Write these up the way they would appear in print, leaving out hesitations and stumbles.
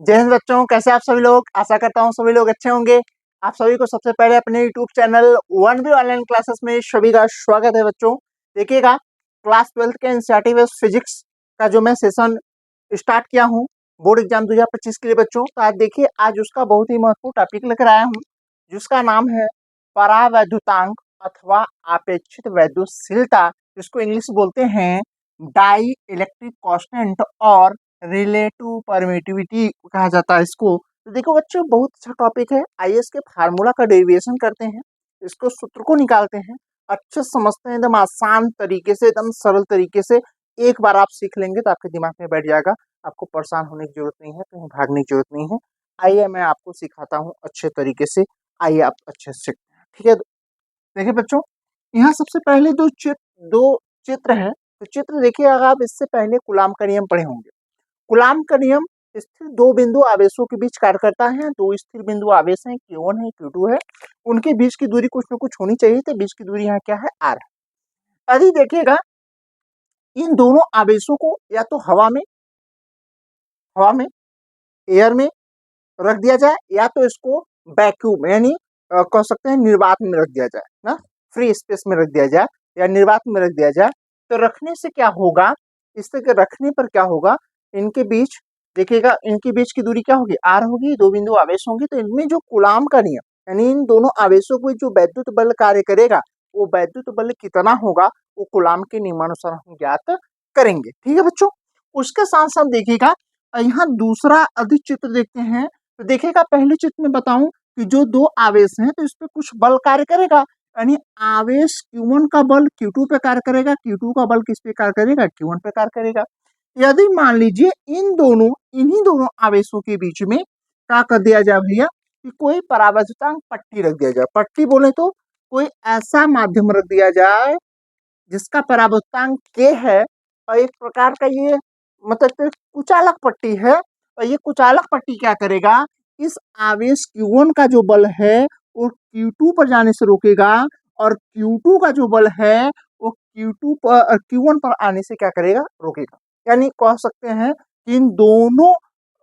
जय हिंद बच्चों, कैसे आप सभी लोग। आशा करता हूँ सभी लोग अच्छे होंगे। आप सभी को सबसे पहले अपने YouTube channel 1B online classes में सभी का स्वागत है। बच्चों देखिएगा, क्लास 12 के एनसीईआरटी बेस्ड फिजिक्स का जो मैं सेशन स्टार्ट किया हूँ बोर्ड एग्जाम 2025 के लिए बच्चों, तो आज देखिए, आज उसका बहुत ही महत्वपूर्ण टॉपिक लेकर आया हूँ जिसका नाम है परावैद्युतांक अथवा आपेक्षित वैद्युतशीलता, जिसको इंग्लिश बोलते हैं डाई इलेक्ट्रिक कांस्टेंट और रिलेटिव परमिटिविटी कहा जाता है इसको। तो देखो बच्चों, बहुत अच्छा टॉपिक है। आइए इसके फार्मूला का डेरिवेशन करते हैं, इसको सूत्र को निकालते हैं, अच्छे से समझते हैं, एकदम आसान तरीके से, एकदम सरल तरीके से। एक बार आप सीख लेंगे तो आपके दिमाग में बैठ जाएगा, आपको परेशान होने की जरूरत नहीं है, कहीं भागने की जरूरत नहीं है। आइए मैं आपको सिखाता हूँ अच्छे तरीके से, आइए आप अच्छे से सीखते हैं। ठीक है, देखिए बच्चों, यहाँ सबसे पहले दो चित्र है। तो चित्र देखिए, अगर आप इससे पहले कूलाम का नियम पढ़े होंगे। कूलाम का नियम स्थिर दो बिंदु आवेशों के बीच कार्य करता है। दो स्थिर बिंदु आवेश हैं, Q1 है, Q2 है, उनके बीच की दूरी कुछ न कुछ होनी चाहिए। तो बीच की दूरी यहाँ क्या है, R है। यदि देखिएगा, इन दोनों आवेशों को या तो हवा में एयर में रख दिया जाए, या तो इसको वैक्यूम यानी कह सकते हैं निर्वात में रख दिया जाए ना, फ्री स्पेस में रख दिया जाए या निर्वात में रख दिया जाए। तो रखने से क्या होगा, इससे रखने पर क्या होगा, इनके बीच देखिएगा, इनके बीच की दूरी क्या होगी, आर होगी, दो बिंदु आवेश होंगे। तो इनमें जो कूलाम का नियम यानी इन दोनों आवेशों को जो वैद्युत बल कार्य करेगा, वो वैद्युत बल कितना होगा, वो कूलाम के नियमानुसार हम ज्ञात करेंगे। ठीक है बच्चों, उसके साथ साथ देखिएगा, यहाँ दूसरा अधिक चित्र देखते हैं। तो देखिएगा, पहले चित्र में बताऊं कि जो दो आवेश हैं तो इस पे कुछ बल कार्य करेगा, यानी आवेश Q1 का बल Q2 पे कार्य करेगा, Q2 का बल किस पे कार्य करेगा, Q1 पे कार्य करेगा। यदि मान लीजिए इन्हीं दोनों आवेशों के बीच में क्या कर दिया जाए भैया, कि कोई परावैद्युतांक पट्टी रख दिया जाए। पट्टी बोले तो कोई ऐसा माध्यम रख दिया जाए जिसका परावैद्युतांक K है, और एक प्रकार का ये मतलब कि कुचालक पट्टी है। और ये कुचालक पट्टी क्या करेगा, इस आवेश Q1 का जो बल है वो Q2 पर जाने से रोकेगा, और Q2 का जो बल है वो Q2 पर Q1 पर आने से क्या करेगा, रोकेगा। यानी कह सकते हैं कि इन दोनों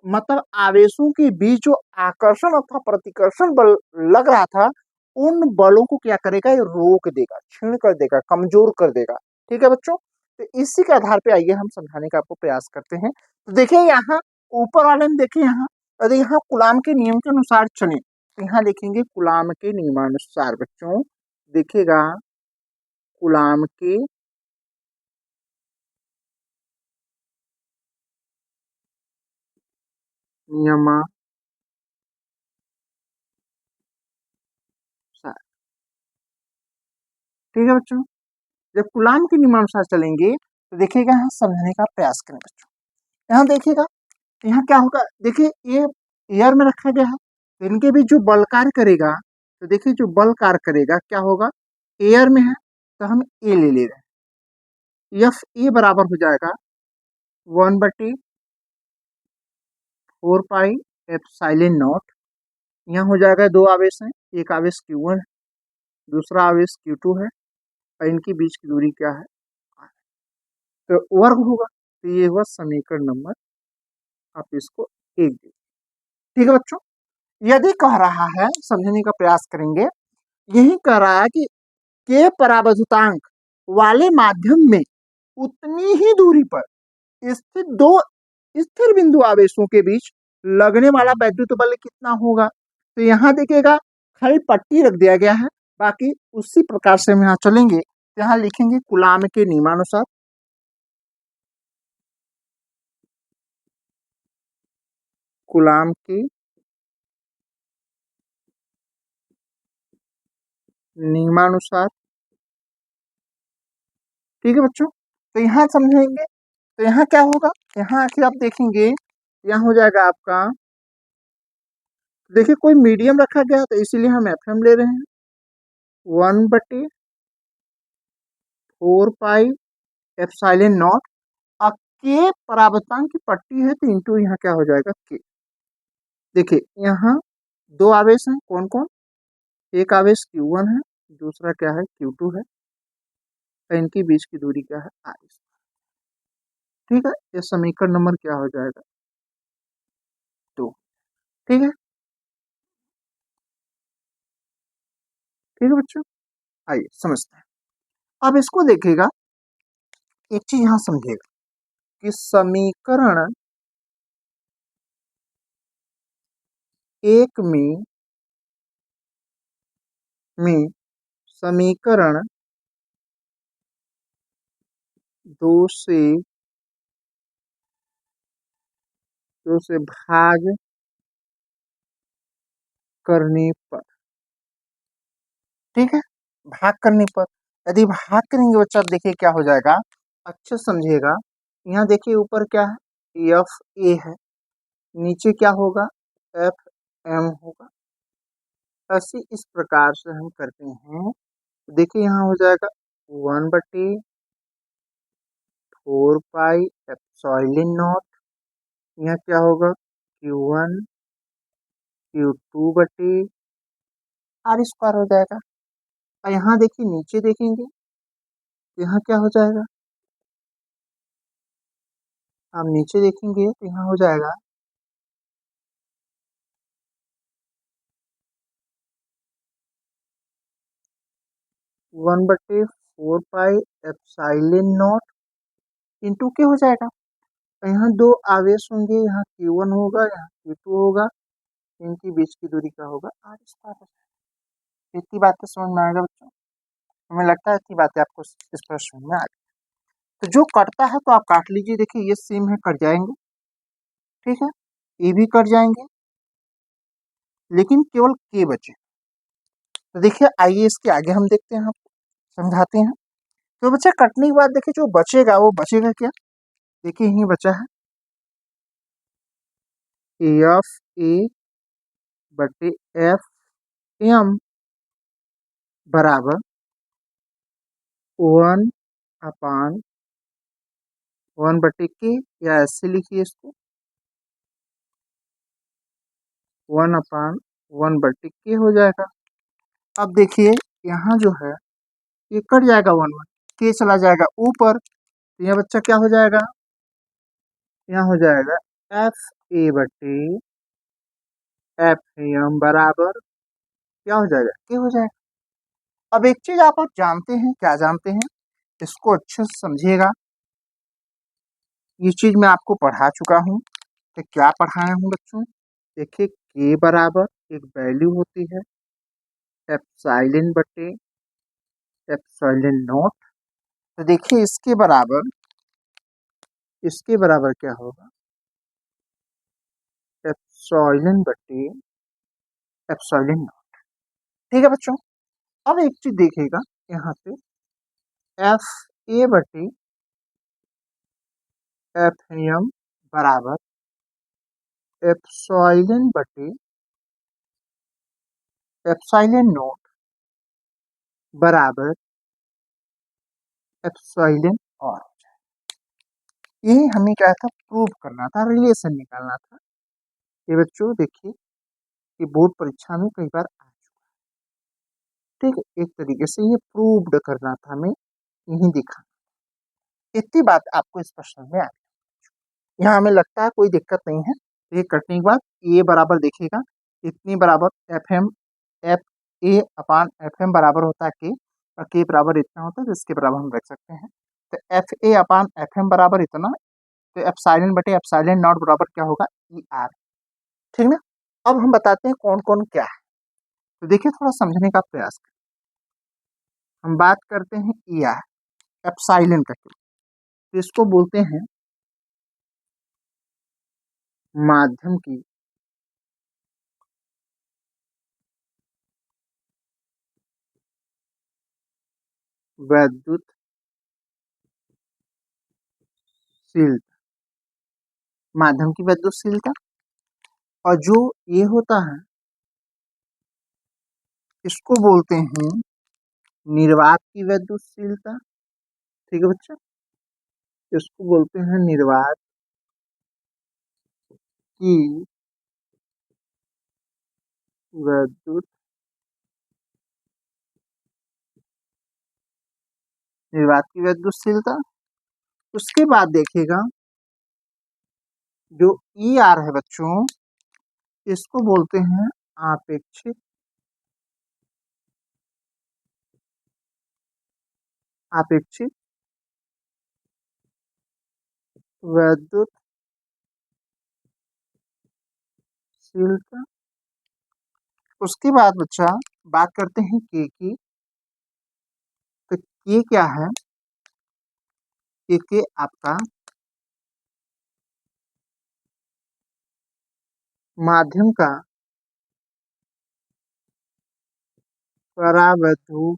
मतलब आवेशों के बीच जो आकर्षण अथवा प्रतिकर्षण बल लग रहा था, उन बलों को क्या करेगा, ये रोक देगा, क्षीण कर देगा, कमजोर कर देगा। ठीक है बच्चों, तो इसी के आधार पे आइए हम समझाने का आपको प्रयास करते हैं। तो देखिए, यहाँ ऊपर वाले में देखिए, यहाँ यदि यहाँ कूलाम के नियम के अनुसार चले तो यहाँ देखेंगे कूलाम के नियमानुसार बच्चों, देखिएगा कूलाम के नियमानुसार। ठीक है बच्चों, जब कूलाम के नियमानुसार चलेंगे तो देखिएगा, यहाँ समझने का प्रयास करें बच्चों। यहाँ देखिएगा, यहाँ क्या होगा, देखिए ये एयर में रखा गया है, तो इनके बीच जो बल कार्य करेगा, तो देखिए जो बल कार्य करेगा क्या होगा, एयर में है तो हम ए ले रहे हैं। एफ ए बराबर हो जाएगा 1/4 पाई एप्सिलॉन नॉट। यहाँ हो जाएगा, दो आवेश हैं, एक आवेश Q1 है, दूसरा आवेश Q2 है, और इनके बीच की दूरी क्या है, R। तो वर्ग होगा, तो ये हुआ समीकरण नंबर, आप इसको एक दे। ठीक है बच्चों, यदि कह रहा है, समझने का प्रयास करेंगे, यही कह रहा है कि के परावैद्युतांक वाले माध्यम में उतनी ही दूरी पर स्थित दो स्थिर बिंदु आवेशों के बीच लगने वाला वैद्युत बल कितना होगा। तो यहाँ देखिएगा, खाली पट्टी रख दिया गया है, बाकी उसी प्रकार से हम यहाँ चलेंगे। यहाँ लिखेंगे कूलाम के नियमानुसार, कूलाम के नियमानुसार। ठीक है बच्चों, तो यहाँ समझेंगे, तो यहाँ क्या होगा, यहाँ आखिर आप देखेंगे, यहाँ हो जाएगा आपका, देखिए कोई मीडियम रखा गया तो इसीलिए हम FM ले रहे हैं। 1/4 पाई एप्सिलॉन नॉट। अब के परावर्तन की पट्टी है तो इंटू यहाँ क्या हो जाएगा, के। देखिए यहाँ दो आवेश हैं, कौन कौन, एक आवेश Q1 है, दूसरा क्या है, Q2 है, और इनकी बीच की दूरी क्या है, R। ठीक है, ये समीकरण नंबर क्या हो जाएगा, 2। ठीक है, ठीक है बच्चों, आइए समझते हैं। अब इसको देखिएगा, एक चीज यहाँ समझिएगा कि समीकरण एक में समीकरण दो से भाग करने पर, ठीक है, भाग करने पर यदि भाग करेंगे बच्चा, अब देखिए क्या हो जाएगा, अच्छे से समझिएगा। यहाँ देखिए ऊपर क्या है, एफ ए है, नीचे क्या होगा, एफ एम होगा। ऐसे इस प्रकार से हम करते हैं। देखिए यहाँ हो जाएगा 1/4 पाई एप्सिलॉन नॉट, यहाँ क्या होगा, Q1 Q2/R² हो जाएगा। और यहाँ देखिए नीचे देखेंगे, यहाँ क्या हो जाएगा, आप नीचे देखेंगे तो यहाँ हो जाएगा 1/4 पाई एप्सिलॉन नॉट इंटू के हो जाएगा। तो यहाँ दो आवेश होंगे, यहाँ Q1 होगा, यहाँ Q2 होगा, इनके बीच की दूरी क्या होगा, R²। इतनी बातें समझ में आएगा बच्चों, हमें लगता है इतनी बातें आपको इस प्रश्न में आ गई। तो जो कटता है तो आप काट लीजिए, देखिए ये सेम है, कट जाएंगे, ठीक है, ये भी कट जाएंगे, लेकिन केवल के बचे। तो देखिए आइए इसके आगे हम देखते हैं, आपको समझाते हैं। तो बच्चे कटने के बाद देखिए जो बचेगा वो बचेगा क्या, देखिए यही बचा है, F/A/F बराबर 1/1/K, या ऐसे लिखिए इसको 1/1/K हो जाएगा। अब देखिए यहाँ जो है ये कट जाएगा, 1/1, के चला जाएगा ऊपर, तो यह बच्चा क्या हो जाएगा, यहाँ हो जाएगा F/A/F बराबर क्या हो जाएगा, के हो जाएगा। अब एक चीज आप जानते हैं, क्या जानते हैं, इसको अच्छे से समझिएगा। ये चीज मैं आपको पढ़ा चुका हूँ, तो क्या पढ़ाया हूँ बच्चों, देखिए के बराबर एक वैल्यू होती है एप्सिलॉन/एप्सिलॉन नॉट। तो देखिए इसके बराबर क्या होगा, एप्सिलॉन/एप्सिलॉन नॉट, ठीक है बच्चों। अब एक चीज देखिएगा यहाँ पे, F/A/F बराबर एप्सिलॉन/एप्सिलॉन नॉट बराबर एप्सिलॉन और, यही हमें क्या था, प्रूव करना था, रिलेशन निकालना था। ये बच्चों देखिए ये बोर्ड परीक्षा में कई बार आ चुका है, ठीक है, एक तरीके से ये प्रूव्ड करना था हमें, यही दिखा। इतनी बात आपको इस प्रश्न में आ गई, यहाँ हमें लगता है कोई दिक्कत नहीं है। तो ये कटने के बाद ये बराबर देखिएगा, इतनी बराबर F/A/F बराबर होता है के, और के बराबर इतना होता है, तो इसके बराबर हम रख सकते हैं। तो F/A/F बराबर इतना, तो एप्सिलॉन/एप्सिलॉन नॉट बराबर क्या होगा, ER, ठीक ना। अब हम बताते हैं कौन कौन क्या है, तो देखिए थोड़ा समझने का प्रयास करें। हम बात करते हैं ER, एप्सिलॉन का, तो इसको बोलते हैं माध्यम की वैद्युतशीलता, माध्यम की वैद्युतशीलता। और जो ये होता है इसको बोलते हैं निर्वात की वैद्युतशीलता, ठीक है बच्चा, इसको बोलते हैं निर्वात की वैद्युत निर्वात की वैद्युतशीलता। उसके बाद देखिएगा जो ER है बच्चों, इसको बोलते हैं आपेक्षिक आपेक्षिक वैद्युतशीलता। उसके बाद बच्चा बात करते हैं के की। तो के क्या है? के आपका माध्यम का परावर्तित।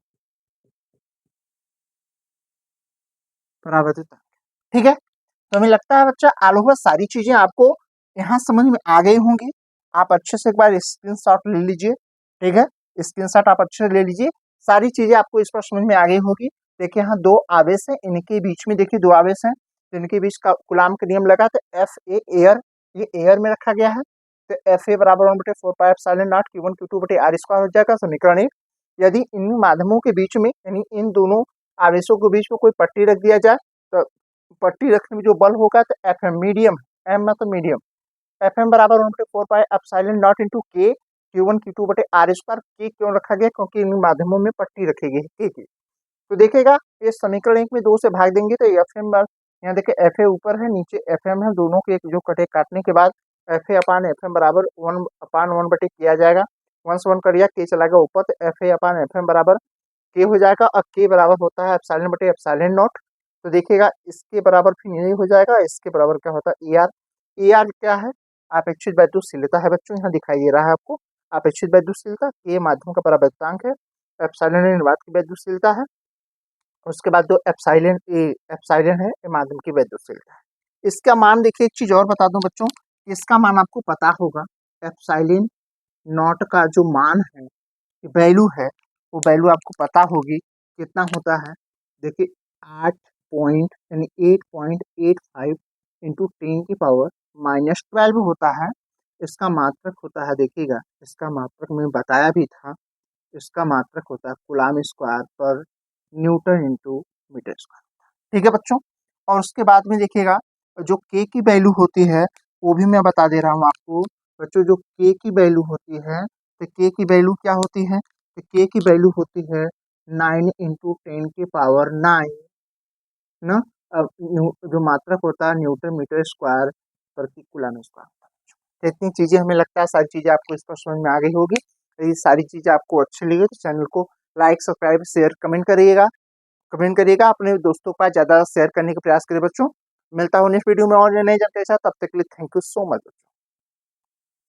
ठीक है, तो हमें लगता है बच्चा आलू भर सारी चीजें आपको यहाँ समझ में आ गई होंगी। आप अच्छे से एक बार स्क्रीनशॉट ले लीजिए। ठीक है, स्क्रीनशॉट आप अच्छे से ले लीजिए। सारी चीजें आपको इस पर समझ में आ गई होगी। देखिए यहाँ दो आवेश है, इनके बीच में देखिए दो आवेश हैं, तो इनके बीच का कूलाम का नियम लगा, तो एफ ए एयर, ये एयर में रखा गया है। तो एफ ए बराबर 1/4πε0 Q1 Q2/r² हो जाएगा समीकरण एक। यदि इन माध्यमों के बीच में यानी इन दोनों आवेशों के बीच में कोई पट्टी रख दिया जाए तो पट्टी रखने में जो बल होगा तो एफ एम मीडियम, एम मतलब मीडियम, एफ एम बराबर 1/4πε0 इंटू के Q1 Q2/r²। के क्यों रखा गया? क्योंकि इन माध्यमों में पट्टी रखी गई है के की। तो देखेगा ये समीकरण एक में दो से भाग देंगे तो एफ एम, यहाँ देखिए एफ ए ऊपर है नीचे एफ एम है, दोनों के एक जो कटे काटने के बाद F A upon F M बराबर 1/1 बटे किया जाएगा। 1 से 1 कर दिया, के चला गया ऊपर, तो F A upon F M बराबर के हो जाएगा। और के बराबर होता है एप्सिलॉन बटे एप्सिलॉन नॉट। तो देखिएगा इसके बराबर फिर यही हो जाएगा, इसके बराबर क्या होता है ए आर। ए आर क्या है? अपेक्षित वैद्युतशीलता है बच्चों, यहाँ दिखाई दे रहा है आपको अपेक्षित वैद्युतशीलता। के माध्यम का परावर्तनांक है, एप्सिलॉन निर्वात की वैद्युतशीलता है। उसके बाद जो एप्सिलॉन है ये माध्यम की वैद्युतशीलता है। इसका मान देखिए, एक चीज और बता दूं बच्चों, इसका मान आपको पता होगा। एप्सिलॉन नॉट का जो मान है, वैल्यू है, वो वैल्यू आपको पता होगी कितना होता है। देखिए 8 पॉइंट यानी 8.85 इंटू 10⁻⁻12 होता है। इसका मात्रक होता है, देखिएगा इसका मात्रक मैं बताया भी था, इसका मात्रक होता है कूलाम स्क्वायर पर न्यूटन इंटू मीटर स्क्वायर। ठीक है बच्चों, और उसके बाद में देखिएगा जो के की वैल्यू होती है वो भी मैं बता दे रहा हूँ आपको बच्चों। जो के की वैल्यू होती है, तो के की वैल्यू क्या होती है? तो के की वैल्यू होती है 9 इंटू 10⁹ ना। अब जो मात्रक होता है न्यूटन मीटर स्क्वायर प्रति कूलम स्क्वायर। तो इतनी चीजें हमें लगता है सारी चीजें आपको इस पर समझ में आ गई होगी। तो ये सारी चीजें आपको अच्छी लगी तो चैनल को लाइक सब्सक्राइब शेयर कमेंट करिएगा अपने दोस्तों के पास ज़्यादा शेयर करने का प्रयास करिए बच्चों। मिलता हूँ नेक्स्ट वीडियो में और नई जानकारी के साथ, तब तक के लिए थैंक यू सो मच।